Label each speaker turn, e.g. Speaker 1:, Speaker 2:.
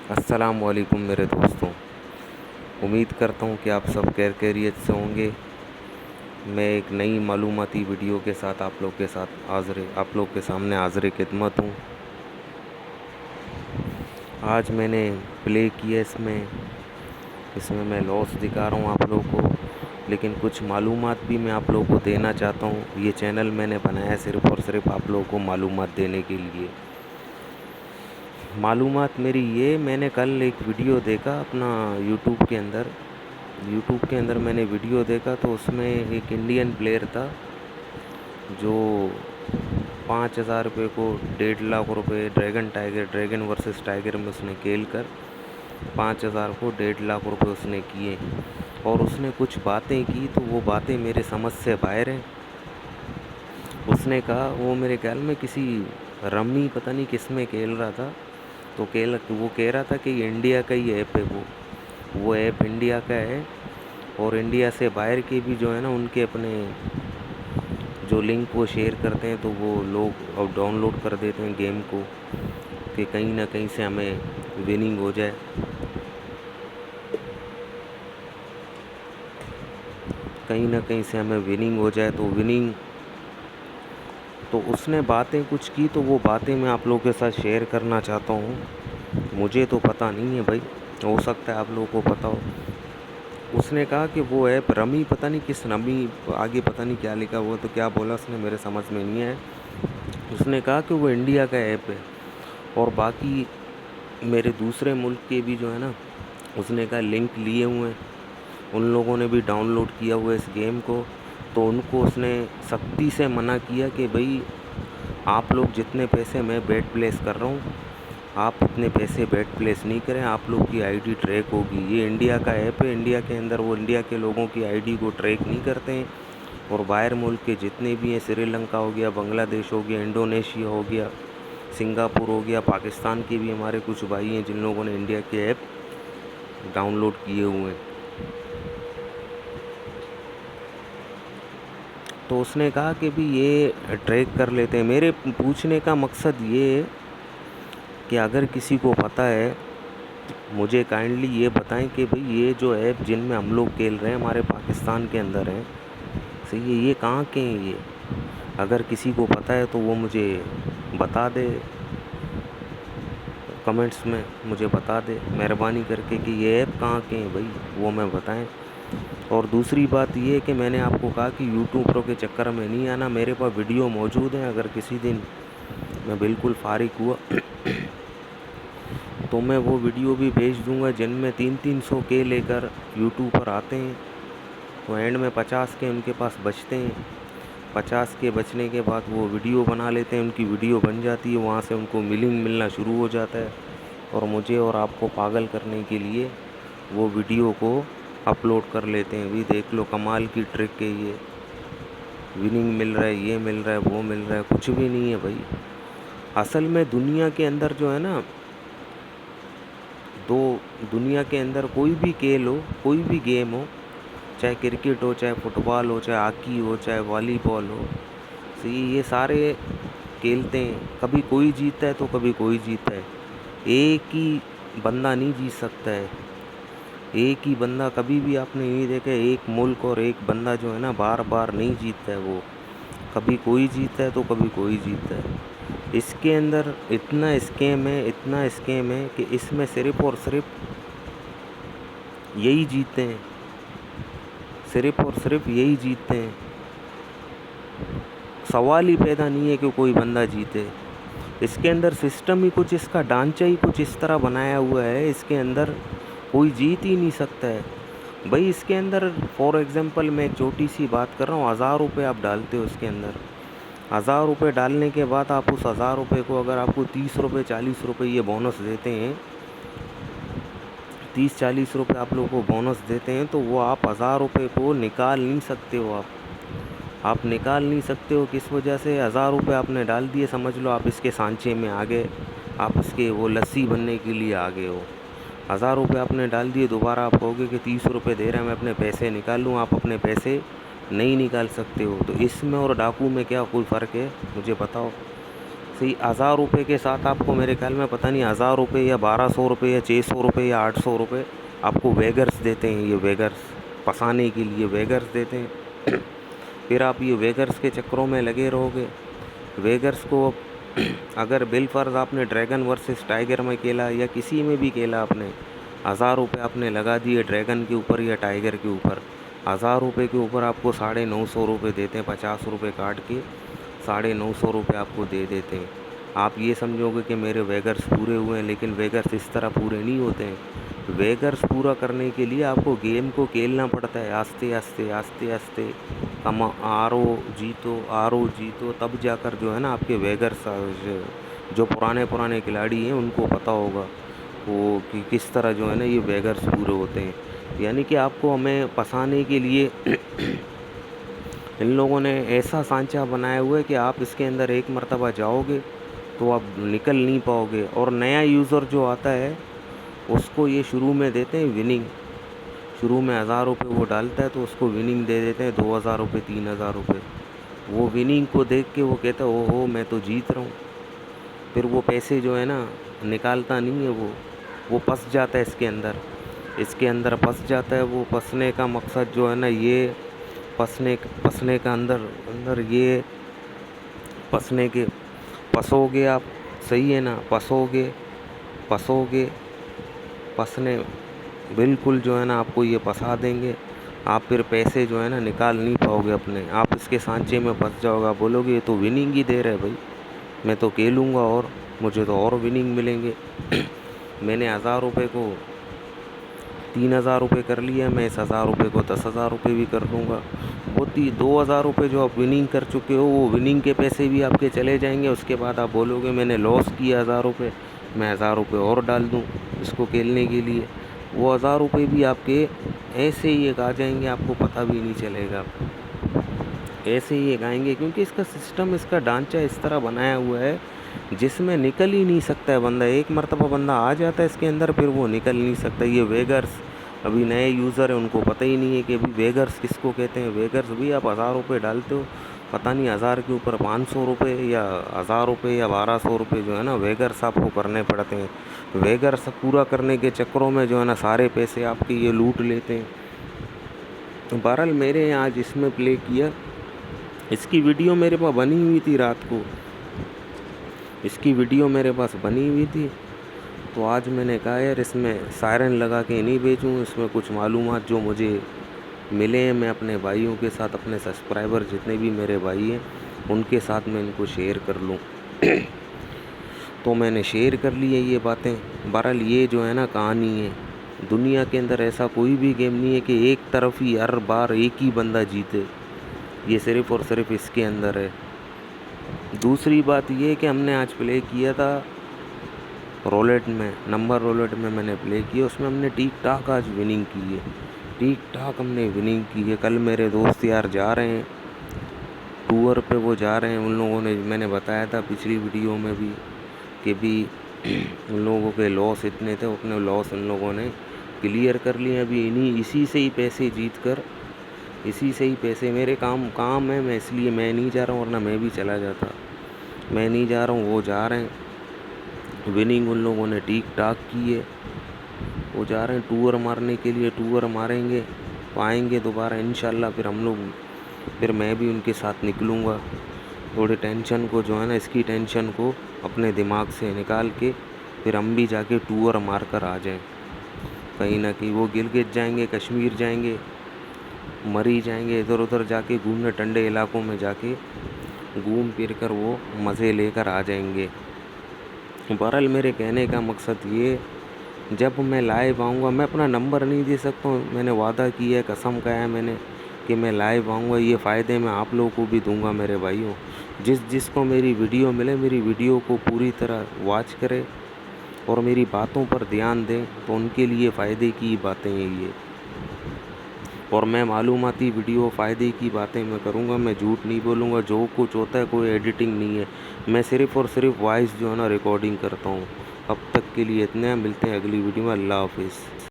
Speaker 1: السلام علیکم میرے دوستوں، امید کرتا ہوں کہ آپ سب خیریت سے ہوں گے۔ میں ایک نئی معلوماتی ویڈیو کے ساتھ آپ لوگ کے سامنے حاضر خدمت ہوں۔ آج میں نے پلے کیا اس میں میں لاس دکھا رہا ہوں آپ لوگوں کو، لیکن کچھ معلومات بھی میں آپ لوگوں کو دینا چاہتا ہوں۔ یہ چینل میں نے بنایا صرف اور صرف آپ لوگوں کو معلومات دینے کے لیے۔ معلومات میری میں نے کل ایک ویڈیو دیکھا اپنا یوٹیوب کے اندر میں نے ویڈیو دیکھا، تو اس میں ایک انڈین پلیئر تھا جو 5,000 روپے کو 1.5 لاکھ روپے ڈریگن ورسز ٹائیگر میں اس نے کھیل کر 5,000 کو 1.5 لاکھ روپے اس نے کیے، اور اس نے کچھ باتیں کی تو وہ باتیں میرے سمجھ سے باہر ہیں۔ اس نے کہا، وہ میرے خیال میں کسی رمی پتہ نہیں کس میں کھیل رہا تھا، تو وہ کہہ رہا تھا کہ یہ انڈیا کا ہی ایپ ہے، وہ ایپ انڈیا کا ہے، اور انڈیا سے باہر کے بھی جو ہے نا ان کے اپنے جو لنک وہ شیئر کرتے ہیں تو وہ لوگ ڈاؤن لوڈ کر دیتے ہیں گیم کو، کہ کہیں نہ کہیں سے ہمیں وننگ ہو جائے۔ تو اس نے باتیں کچھ کی، تو وہ باتیں میں آپ لوگوں کے ساتھ شیئر کرنا چاہتا ہوں۔ مجھے تو پتہ نہیں ہے بھائی، ہو سکتا ہے آپ لوگوں کو پتہ ہو۔ اس نے کہا کہ وہ ایپ رمی پتہ نہیں کس رمی، آگے پتہ نہیں کیا لکھا ہوا، تو کیا بولا اس نے میرے سمجھ میں نہیں ہے۔ اس نے کہا کہ وہ انڈیا کا ایپ ہے، اور باقی میرے دوسرے ملک کے بھی جو ہے نا، اس نے کہا لنک لیے ہوئے ہیں، ان لوگوں نے بھی ڈاؤن لوڈ کیا ہوا ہے اس گیم کو، تو ان کو اس نے سختی سے منع کیا کہ بھائی آپ لوگ جتنے پیسے میں بیٹ پلیس کر رہا ہوں، آپ اتنے پیسے بیٹ پلیس نہیں کریں، آپ لوگ کی آئی ڈی ٹریک ہوگی۔ یہ انڈیا کا ایپ ہے، انڈیا کے اندر وہ انڈیا کے لوگوں کی آئی ڈی کو ٹریک نہیں کرتے ہیں، اور باہر ملک کے جتنے بھی ہیں، سری لنکا ہو گیا، بنگلہ دیش ہو گیا، انڈونیشیا ہو گیا، سنگاپور ہو گیا، پاکستان کے بھی ہمارے کچھ بھائی ہیں جن لوگوں نے انڈیا کے ایپ ڈاؤن لوڈ کیے ہوئے ہیں۔ تو اس نے کہا کہ بھی یہ ٹریک کر لیتے ہیں۔ میرے پوچھنے کا مقصد یہ ہے کہ اگر کسی کو پتہ ہے مجھے کائنڈلی یہ بتائیں کہ بھئی یہ جو ایپ جن میں ہم لوگ کھیل رہے ہیں ہمارے پاکستان کے اندر ہیں، صحیح ہے، یہ کہاں کے ہیں؟ یہ اگر کسی کو پتہ ہے تو وہ مجھے بتا دے، کمنٹس میں مجھے بتا دے مہربانی کر کے کہ یہ ایپ کہاں کے ہیں بھائی، وہ میں بتائیں۔ اور دوسری بات یہ ہے کہ میں نے آپ کو کہا کہ یوٹیوبروں کے چکر میں نہیں آنا، میرے پاس ویڈیو موجود ہیں، اگر کسی دن میں بالکل فارغ ہوا تو میں وہ ویڈیو بھی بھیج دوں گا، جن میں 300 کے لے کر یوٹیوب پر آتے ہیں، تو اینڈ میں 50 کے ان کے پاس بچتے ہیں، 50 کے بچنے کے بعد وہ ویڈیو بنا لیتے ہیں، ان کی ویڈیو بن جاتی ہے، وہاں سے ان کو ملنا شروع ہو جاتا ہے، اور مجھے اور آپ کو پاگل کرنے کے لیے وہ ویڈیو کو اپلوڈ کر لیتے ہیں۔ بھی دیکھ لو کمال کی ٹرک ہے، یہ وننگ مل رہا ہے، یہ مل رہا ہے، وہ مل رہا ہے، کچھ بھی نہیں ہے بھائی۔ اصل میں دنیا کے اندر جو ہے نا، دنیا کے اندر کوئی بھی کھیل ہو، کوئی بھی گیم ہو، چاہے کرکٹ ہو، چاہے فٹ بال ہو، چاہے ہاکی ہو، چاہے والی بال ہو، یہ سارے کھیلتے ہیں، کبھی کوئی جیتتا ہے تو کبھی کوئی جیتتا ہے، ایک ہی بندہ نہیں جیت سکتا ہے، ایک ہی بندہ کبھی بھی آپ نے نہیں دیکھا، ایک ملک اور ایک بندہ جو ہے نا بار بار نہیں جیتتا ہے، وہ کبھی کوئی جیتتا ہے تو کبھی کوئی جیتتا ہے۔ اس کے اندر اتنا اسکیم ہے کہ اس میں صرف اور صرف یہی جیتتے ہیں، صرف اور صرف یہی جیتتے ہیں، سوال ہی پیدا نہیں ہے کہ کوئی بندہ جیتے۔ اس کے اندر سسٹم ہی کچھ، اس کا ڈھانچہ ہی کچھ اس طرح بنایا ہوا ہے، اس کے اندر کوئی جیت ہی نہیں سکتا ہے بھائی۔ اس کے اندر فار ایگزامپل میں ایک چھوٹی سی بات کر رہا ہوں، 1000 روپے آپ ڈالتے ہو، اس کے اندر 1000 روپے ڈالنے کے بعد آپ اس 1000 روپے کو اگر آپ کو 30 روپے 40 روپے یہ بونس دیتے ہیں، 30-40 روپے آپ لوگوں کو بونس دیتے ہیں، تو وہ آپ 1000 روپے کو نکال نہیں سکتے ہو، آپ نکال نہیں سکتے ہو۔ کس وجہ سے؟ 1000 روپے آپ نے ڈال دیے، سمجھ لو آپ اس کے سانچے میں آ گئے، آپ اس کے وہ لسی بننے کے لیے آ گئے ہو۔ 1000 روپے آپ نے ڈال دیے، دوبارہ آپ کہو گے کہ 30 روپے دے رہے ہیں میں اپنے پیسے نکال لوں، آپ اپنے پیسے نہیں نکال سکتے ہو۔ تو اس میں اور ڈاکو میں کیا کوئی فرق ہے؟ مجھے بتاؤ، صحیح 1000 روپے کے ساتھ آپ کو میرے خیال میں پتہ نہیں 1000 روپے یا 1200 روپے یا 600 روپے یا 800 روپے آپ کو ویگرس دیتے ہیں. یہ ویگرس پسانے کے لیے ویگرس دیتے ہیں. پھر آپ یہ ویگرس کے چکروں میں لگے رہو گے. ویگرس کو اگر بالفرض آپ نے ڈریگن ورسز ٹائیگر میں کھیلا یا کسی میں بھی کھیلا، آپ نے 1000 روپے آپ نے لگا دیے ڈریگن کے اوپر یا ٹائیگر کے اوپر، 1000 روپے کے اوپر آپ کو 950 روپے دیتے ہیں. 50 روپے کاٹ کے 950 روپے آپ کو دے دیتے ہیں. آپ یہ سمجھو گے کہ میرے ویگرس پورے ہوئے ہیں، لیکن ویگرس اس طرح پورے نہیں ہوتے ہیں. ویگرس پورا کرنے کے لیے آپ کو گیم کو کھیلنا پڑتا ہے آہستے آہستے آہستے آہستے. آر او جیتو تب جا کر جو ہے نا آپ کے ویگرس. جو پرانے کھلاڑی ہیں ان کو پتہ ہوگا وہ کہ کس طرح جو ہے نا یہ ویگرس پورے ہوتے ہیں. یعنی کہ آپ کو ہمیں پسانے کے لیے ان لوگوں نے ایسا سانچہ بنایا ہوا ہے کہ آپ اس کے اندر ایک مرتبہ جاؤ گے تو آپ نکل نہیں پاؤ گے. اور نیا یوزر جو آتا ہے اس کو یہ شروع میں دیتے ہیں وننگ. شروع میں 1000 روپے وہ ڈالتا ہے تو اس کو وننگ دے دیتے ہیں 2000 روپے 3000 روپے. وہ وننگ کو دیکھ کے وہ کہتا ہے اوہو میں تو جیت رہا ہوں. پھر وہ پیسے جو ہے نا نکالتا نہیں ہے. وہ پس جاتا ہے اس کے اندر پس جاتا ہے. وہ پسنے کا مقصد جو ہے نا یہ پسنے کا اندر یہ پسو گے آپ. صحیح ہے نا، پسو گے پسنے بالکل جو ہے نا آپ کو یہ پسا دیں گے. آپ پھر پیسے جو ہے نا نکال نہیں پاؤ گے اپنے. آپ اس کے سانچے میں پھنس جاؤ گا. بولو گے یہ تو وننگ ہی دے رہے بھائی، میں تو کھیلوں گا اور مجھے تو اور وننگ ملیں گے. میں نے 1000 روپے کو 3000 روپے کر لیا، میں اس 1000 روپے کو 10,000 روپے بھی کر دوں گا. وہ 2000 روپے جو آپ وننگ کر چکے ہو وہ وننگ کے پیسے بھی آپ کے چلے جائیں گے. اس کے بعد آپ بولو گے میں نے لاس کیا 1000 روپے، میں 1000 روپے اور ڈال دوں اس کو کھیلنے کے لیے. وہ 1000 روپے بھی آپ کے ایسے ہی ایک آ جائیں گے، آپ کو پتہ بھی نہیں چلے گا. ایسے ہی ایک آئیں گے کیونکہ اس کا سسٹم، اس کا ڈھانچہ اس طرح بنایا ہوا ہے جس میں نکل ہی نہیں سکتا ہے بندہ. ایک مرتبہ بندہ آ جاتا ہے اس کے اندر پھر وہ نکل نہیں سکتا. یہ ویگرس ابھی نئے یوزر ہیں ان کو پتہ ہی نہیں ہے کہ ابھی ویگرس کس کو کہتے ہیں. ویگرس بھی آپ 1000 روپے ڈالتے ہو، پتہ نہیں 1000 کے اوپر 500 روپے یا 1000 روپے یا 1200 روپے جو ہے نا ویگرس آپ کو کرنے پڑتے ہیں. ویگرس پورا کرنے کے چکروں میں جو ہے نا سارے پیسے آپ کے یہ لوٹ لیتے ہیں. بہرحال میں نے آج اس میں پلے کیا. اس کی ویڈیو میرے پاس بنی ہوئی تھی رات کو، تو آج میں نے کہا یار اس میں سائرن لگا کے نہیں بیچوں. اس میں کچھ معلومات جو مجھے ملے ہیں میں اپنے بھائیوں کے ساتھ، اپنے سبسکرائبر جتنے بھی میرے بھائی ہیں ان کے ساتھ میں ان کو شیئر کر لوں. تو میں نے شیئر کر لی ہے یہ باتیں. بہرحال یہ جو ہے نا کہانی ہے. دنیا کے اندر ایسا کوئی بھی گیم نہیں ہے کہ ایک طرف ہی ہر بار ایک ہی بندہ جیتے. یہ صرف اور صرف اس کے اندر ہے. دوسری بات یہ کہ ہم نے آج پلے کیا تھا رولٹ میں، نمبر رولٹ میں نے پلے کیا. اس میں ہم نے ٹھیک ٹھاک آج وننگ کی ہے. ٹھیک ٹھاک ہم نے وننگ کی ہے. کل میرے دوست یار جا رہے ہیں ٹور پہ، وہ جا رہے ہیں. ان لوگوں نے، میں نے بتایا تھا پچھلی ویڈیو میں بھی کہ بھی ان لوگوں کے لاس اتنے تھے، اپنے لاس ان لوگوں نے کلیئر کر لیے. ابھی اسی سے ہی پیسے جیت کر، اسی سے ہی پیسے میرے کام ہے. میں اس لیے میں نہیں جا رہا ہوں، ورنہ میں بھی چلا جاتا. میں نہیں جا رہا ہوں، وہ جا رہے ہیں. وننگ ان لوگوں نے ٹھیک ٹھاک کی ہے. وہ جا رہے ہیں ٹور مارنے کے لیے. ٹور ماریں گے تو آئیں گے دوبارہ انشاءاللہ. پھر میں بھی ان کے ساتھ نکلوں گا. تھوڑے ٹینشن کو جو ہے نا، اس کی ٹینشن کو اپنے دماغ سے نکال کے پھر ہم بھی جا کے ٹور مار کر آ جائیں. کہیں نہ کہیں وہ گلگت جائیں گے، کشمیر جائیں گے، مری جائیں گے، ادھر ادھر جا کے گھومنے، ٹھنڈے علاقوں میں جا کے گھوم پھر کر وہ مزے لے کر آ جائیں گے. بہرحال میرے کہنے کا مقصد یہ، جب میں لائیو آؤں گا، میں اپنا نمبر نہیں دے سکتا ہوں. میں نے وعدہ کیا ہے، قسم کھایا ہے میں نے کہ میں لائیو آؤں گا. یہ فائدے میں آپ لوگوں کو بھی دوں گا میرے بھائیوں. جس کو میری ویڈیو ملے، میری ویڈیو کو پوری طرح واچ کرے اور میری باتوں پر دھیان دیں تو ان کے لیے فائدے کی باتیں ہیں یہ. اور میں معلوماتی ویڈیو، فائدے کی باتیں میں کروں گا. میں جھوٹ نہیں بولوں گا. جو کچھ ہوتا ہے کوئی ایڈیٹنگ نہیں ہے. میں صرف اور صرف وائس جو ہے نا ریکارڈنگ کرتا ہوں. اب تک کے لیے اتنا. ملتے ہیں اگلی ویڈیو میں. اللہ حافظ.